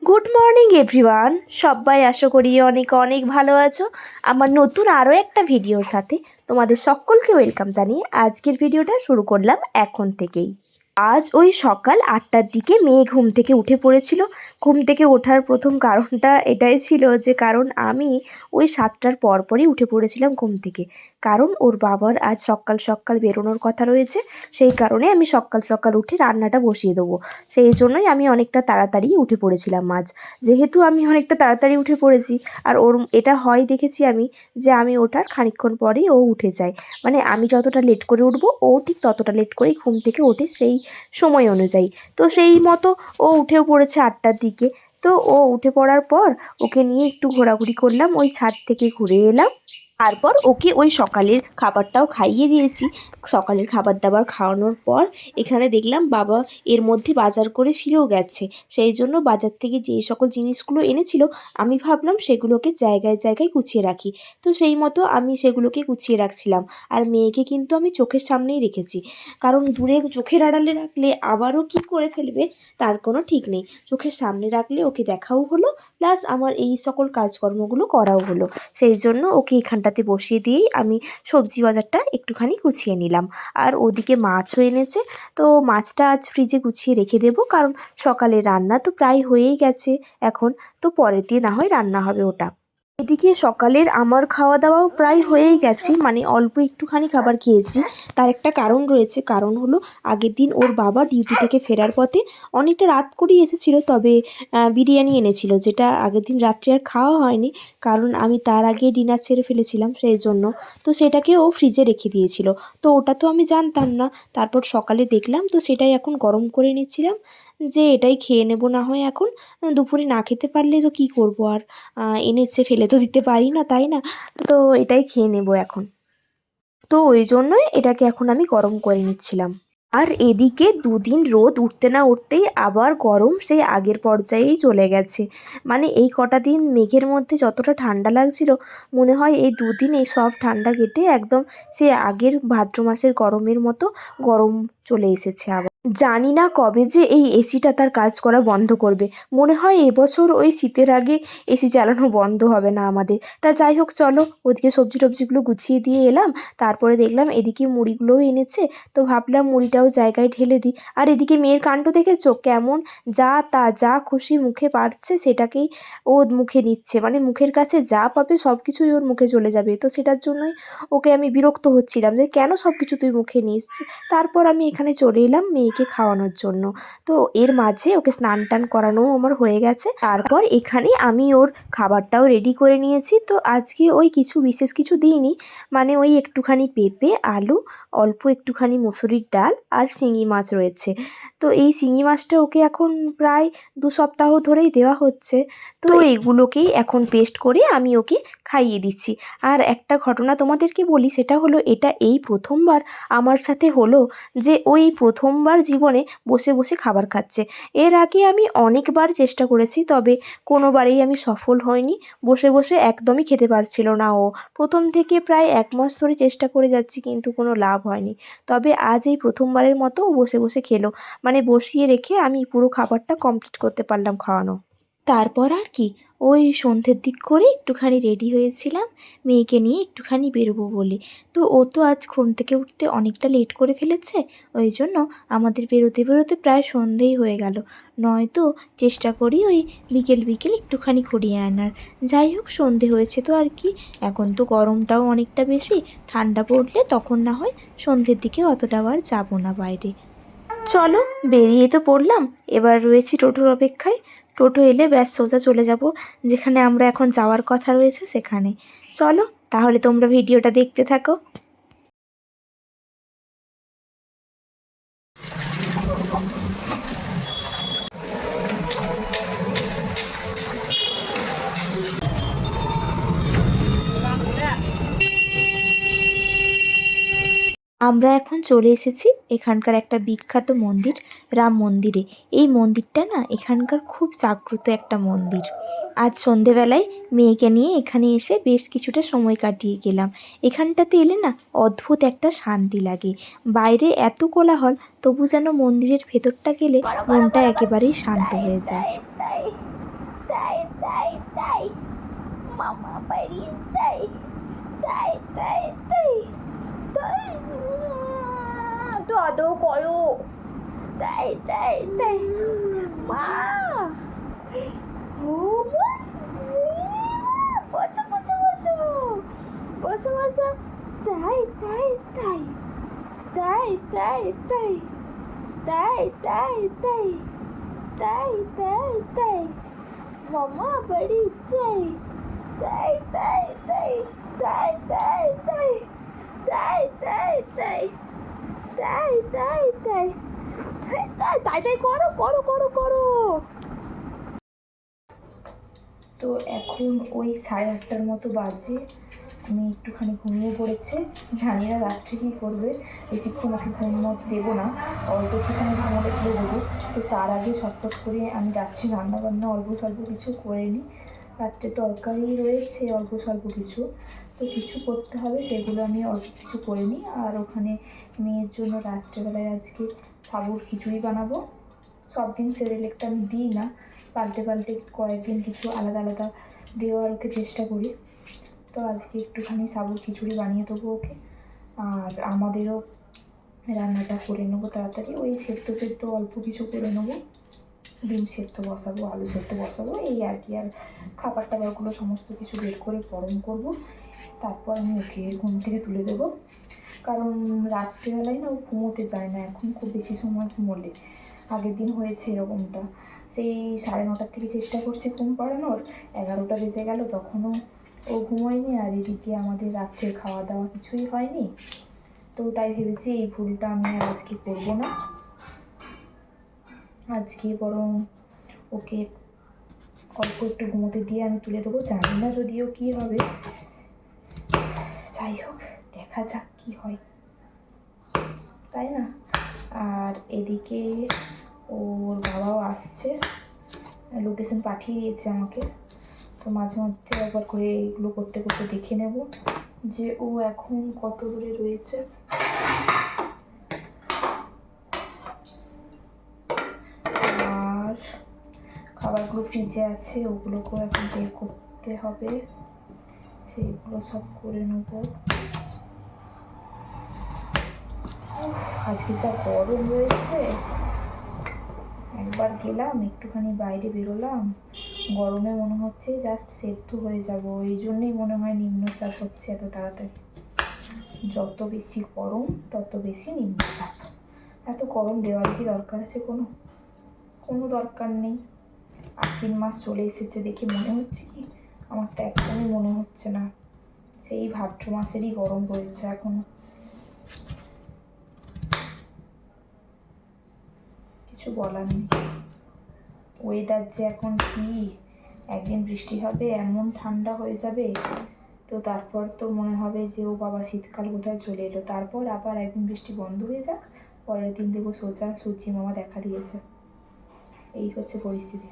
Good morning everyone, সবাই আশা করি অনেক অনেক ভালো আছো। আমার নতুন আরও একটা ভিডিওর সাথে তোমাদের সকলকে ওয়েলকাম জানিয়ে আজকের ভিডিওটা শুরু করলাম এখন থেকেই। আজ ওই সকাল 8টার দিকে মেয়ে ঘুম থেকে উঠে পড়েছিল। ঘুম থেকে ওঠার প্রথম কারণটা এটাই ছিল যে কারণ আমি ওই 7টার পরপরই উঠে পড়েছিলাম ঘুম থেকে। কারণ ওর বাবার আজ সকাল সকাল বেরোনোর কথা রয়েছে, সেই কারণে আমি সকাল সকাল উঠে রান্নাটা বসিয়ে দেবো। সেই জন্যই আমি অনেকটা তাড়াতাড়ি উঠে পড়েছিলাম আজ। যেহেতু আমি অনেকটা তাড়াতাড়ি উঠে পড়েছি আর ওর এটা হয় দেখেছি আমি, যে আমি ওঠার খানিকক্ষণ পরেই ও উঠে যায়। মানে আমি যতটা লেট করে উঠবো ও ঠিক ততটা লেট করেই ঘুম থেকে ওঠে সেই সময় অনুযায়ী। তো সেই মতো ও উঠেও পড়েছে 8টার দিকে। তো ও উঠে পড়ার পর ওকে নিয়ে একটু ঘোরাঘুরি করলাম, ওই ছাদ থেকে ঘুরে এলাম। তারপর ওকে ওই সকালের খাবারটাও খাইয়ে দিয়েছি। সকালের খাবার দাবার খাওয়ানোর পর এখানে দেখলাম বাবা এর মধ্যে বাজার করে ফিরেও গেছে। সেই জন্য বাজার থেকে যে সকল জিনিসগুলো এনেছিল আমি ভাবলাম সেগুলোকে জায়গায় জায়গায় গুছিয়ে রাখি। তো সেই মতো আমি সেগুলোকে গুছিয়ে রাখছিলাম। আর মেয়েকে কিন্তু আমি চোখের সামনেই রেখেছি, কারণ দূরে চোখের আড়ালে রাখলে আবারও কী করে ফেলবে তার কোনো ঠিক নেই। চোখের সামনে রাখলে ওকে দেখাও হলো, প্লাস আমার এই সকল কাজকর্মগুলো করাও হলো। সেই জন্য ওকে এখানটাতে বসিয়ে দিয়েই আমি সবজি বাজারটা একটুখানি গুছিয়ে নিলাম। আর ওদিকে মাছও এনেছে, তো মাছটা আজ ফ্রিজে গুছিয়ে রেখে দেবো, কারণ সকালে রান্না তো প্রায় হয়েই গেছে এখন, তো পরের দিয়ে না হয় রান্না হবে ওটা। এদিকে সকালের আমার খাওয়া দাওয়াও প্রায় হয়েই গেছে, মানে অল্প একটুখানি খাবার খেয়েছি। তার একটা কারণ রয়েছে, কারণ হলো আগের দিন ওর বাবা ডিউটি থেকে ফেরার পথে অনেকটা রাত করেই এসেছিলো, তবে বিরিয়ানি এনেছিল, যেটা আগের দিন রাত্রে আর খাওয়া হয়নি, কারণ আমি তার আগে ডিনার সেরে ফেলেছিলাম সেই জন্য। তো সেটাকে ও ফ্রিজে রেখে দিয়েছিল, তো ওটা তো আমি জানতাম না। তারপর সকালে দেখলাম, তো সেটাই এখন গরম করে নিচ্ছিলাম, যে এটাই খেয়ে নেব না হয় এখন। দুপুরে না খেতে পারলে তো কী করবো আর, এনেছে ফেলে তো দিতে পারি না, তাই না? তো এটাই খেয়ে নেব এখন। তো ওই জন্যই এটাকে এখন আমি গরম করে নিচ্ছিলাম। আর এদিকে দুদিন রোদ উঠতে না উঠতেই আবার গরম সেই আগের পর্যায়েই চলে গেছে। মানে এই কটা দিন মেঘের মধ্যে যতটা ঠান্ডা লাগছিল, মনে হয় এই দুদিন এই সব ঠান্ডা কেটে একদম সে আগের ভাদ্র মাসের গরমের মতো গরম চলে এসেছে আবার। জানি না কবে যে এই এসিটা তার কাজ করা বন্ধ করবে। মনে হয় এবছর ওই শীতের আগে এসি চালানো বন্ধ হবে না আমাদের। তা যাই হোক, চলো ওদিকে সবজি টবজিগুলো গুছিয়ে দিয়ে এলাম। তারপরে দেখলাম এদিকে মুড়িগুলোও এনেছে, তো ভাবলাম মুড়িটাও জায়গায় ঢেলে দিই। আর এদিকে মেয়ের কাণ্ড দেখেছো কেমন, যা খুশি মুখে পাচ্ছে সেটাকেই ও মুখে নিচ্ছে। মানে মুখের কাছে যা পাবে সব কিছুই ওর মুখে চলে যাবে। তো সেটার জন্যই ওকে আমি বিরক্ত হচ্ছিলাম যে কেন সব কিছু তুই মুখে নিস। তারপর আমি এখানে চলে এলাম মেয়েকে খাওয়ানোর জন্য। তো এর মাঝে ওকে স্নান টান করানোও আমার হয়ে গেছে। তারপর এখানে আমি ওর খাবারটাও রেডি করে নিয়েছি। তো আজকে ওই কিছু বিশেষ কিছু দিইনি, মানে ওই একটুখানি পেঁপে, আলু, অল্প একটুখানি মুসুরির ডাল আর শিঙি মাছ রয়েছে। তো এই শিঙি মাছটা ওকে এখন প্রায় 2 সপ্তাহ ধরেই দেওয়া হচ্ছে। তো এগুলোকেই এখন পেস্ট করে আমি ওকে খাইয়ে দিচ্ছি। আর একটা ঘটনা তোমাদেরকে বলি, সেটা হলো এটা এই প্রথমবার আমার সাথে হলো যে ওই প্রথমবার জীবনে বসে বসে খাবার খাচ্ছে। এর আগে আমি অনেকবার চেষ্টা করেছি, তবে কোনোবারেই আমি সফল হইনি। বসে বসে একদমই খেতে পারছিল না ও। প্রথম থেকে প্রায় 1 মাস ধরে চেষ্টা করে যাচ্ছি, কিন্তু কোনো লাভ হয়নি। তবে আজ এই প্রথমবারের মতো ও বসে বসে খেলো। মানে বসিয়ে রেখে আমি পুরো খাবারটা কমপ্লিট করতে পারলাম খাওয়ানো। তারপর আর কি, ওই সন্ধ্যের দিক করে একটুখানি রেডি হয়েছিলাম মেয়েকে নিয়ে একটুখানি বেরোবো বলে। তো ও তো আজ ঘুম থেকে উঠতে অনেকটা লেট করে ফেলেছে, ওই জন্য আমাদের বেরোতে বেরোতে প্রায় সন্ধেই হয়ে গেল। নয়তো চেষ্টা করি ওই বিকেল বিকেল একটুখানি ঘুরিয়ে আনার। যাই হোক, সন্ধে হয়েছে তো আর কি। এখন তো গরমটাও অনেকটা বেশি, ঠান্ডা পড়লে তখন না হয় সন্ধ্যের দিকে অতটা আর যাবো না বাইরে। চলো, বেরিয়ে তো পড়লাম, এবার রয়েছি টোটোর অপেক্ষায়। টোটো এলে ব্যাস সোজা চলে যাব যেখানে আমরা এখন যাওয়ার কথা রয়েছে সেখানে। চলো তাহলে তোমরা ভিডিওটা দেখতে থাকো। আমরা এখন চলে এসেছি এখানকার একটা বিখ্যাত মন্দির, রাম মন্দিরে। এই মন্দিরটা না এখানকার খুব জাগ্রত একটা মন্দির। আজ সন্ধেবেলায় মেয়েকে নিয়ে এখানে এসে বেশ কিছুটা সময় কাটিয়ে গেলাম। এখানটাতে এলে না অদ্ভুত একটা শান্তি লাগে। বাইরে এত কোলাহল, তবু যেন মন্দিরের ভেতরটা গেলে মনটা একেবারেই শান্ত হয়ে যায়। মামা বাড়ি যাই, তাই তাই তাই তাই তো আদৌ করো, তাই তাই তাই মা, ও মা, বসো বসো বসো বসো বসো, তাই তাই তাই তাই তাই তাই তাই তাই তাই তাই তাই তাই মামা বাড়ি যাই, তাই তাই তাই তাই তাই তাই তাই তাই তাই তাই তাই তাই তাই তাই তাই করো করো করো করো। তো এখন ওই 8:30টার মতো বাজে, আমি একটুখানি ঘুমিয়ে পড়েছে। জানি না রাত্রে কী করবে, বেশিক্ষণ ওকে ঘুমোতে দেবো না, অল্প একটুখানি ঘুমোতে তুলে দেবো। তো তার আগে ছটফট করে আমি রাত্রে রান্নাবান্না অল্প স্বল্প কিছু করে নিই। রাত্রে তরকারি রয়েছে অল্প স্বল্প কিছু, তো কিছু করতে হবে, সেগুলো আমি অল্প কিছু করে নিই। আর ওখানে মেয়ের জন্য রাত্রেবেলায় আজকে সাবুর খিচুড়ি বানাবো। সব দিন সেরেলেকটা আমি দিই না, পাল্টে পাল্টে কয়েকদিন কিছু আলাদা আলাদা দেওয়ার ওকে চেষ্টা করি। তো আজকে একটুখানি সাবুর খিচুড়ি বানিয়ে দেবো ওকে। আর আমাদেরও রান্নাটা করে নেবো তাড়াতাড়ি, ওই সেদ্ধ অল্প কিছু করে নেবো, ডিম সেদ্ধ বসাবো, আলু সেদ্ধ বসাবো, এই আর কি। আর খাবার টাবারগুলো সমস্ত কিছু বের করে গরম করবো, তারপর আমি ওকে ঘুম থেকে তুলে দেবো। কারণ রাত্রিবেলায় না ও ঘুমোতে যায় না এখন, খুব বেশি সময় ঘুমোলে। আগের দিন হয়েছে এরকমটা, সেই 9:30 থেকে চেষ্টা করছে ঘুম পাড়ানোর, 11টা বেজে গেল তখনও ও ঘুমোয়নি। আর এদিকে আমাদের রাত্রের খাওয়া দাওয়া কিছুই হয়নি। তো তাই ভেবেছি এই ভুলটা আমি আর আজকে করবো না, আজকে বরং ওকে অল্প একটু ঘুমোতে দিয়ে আমি তুলে দেবো। জানি না যদিও কী হবে, যাই হোক দেখা যাক কী হয়, তাই না? আর এদিকে ওর বাবাও আসছে, লোকেশন পাঠিয়ে দিয়েছে আমাকে। তো মাঝে মধ্যে একবার করে এগুলো করতে করতে দেখে নেব যে ও এখন কত দূরে রয়েছে। আর খাবারগুলো ফ্রিজে আছে, ওগুলোকেও এখন বের করতে হবে, সেইগুলো সব করে নেব। আজকে যা গরম রয়েছে, একবার গেলাম একটুখানি বাইরে বেরোলাম, গরমে মনে হচ্ছে জাস্ট সেদ্ধ হয়ে যাব। এই জন্যই মনে হয় নিম্নচাপ হচ্ছে এত তাড়াতাড়ি, যত বেশি গরম তত বেশি নিম্নচাপ। এত গরম দেওয়ার কি দরকার আছে? কোনো দরকার নেই। আশ্বিন মাস চলে এসেছে দেখে মনে হচ্ছে কি? আমার তো একদমই মনে হচ্ছে না, সেই ভাদ্র মাসেরই গরম রয়েছে এখনো। কিছু বলার নেই, ওয়েদার যে এখন কি, একদিন বৃষ্টি হবে এমন ঠান্ডা হয়ে যাবে, তো তারপর তো মনে হবে যে ও বাবা শীতকাল কোথায় চলে এলো। তারপর আবার একদিন বৃষ্টি বন্ধ হয়ে যাক, পরের দিন দেখবো সোজা সূর্যি মামা দেখা দিয়েছে। এই হচ্ছে পরিস্থিতি।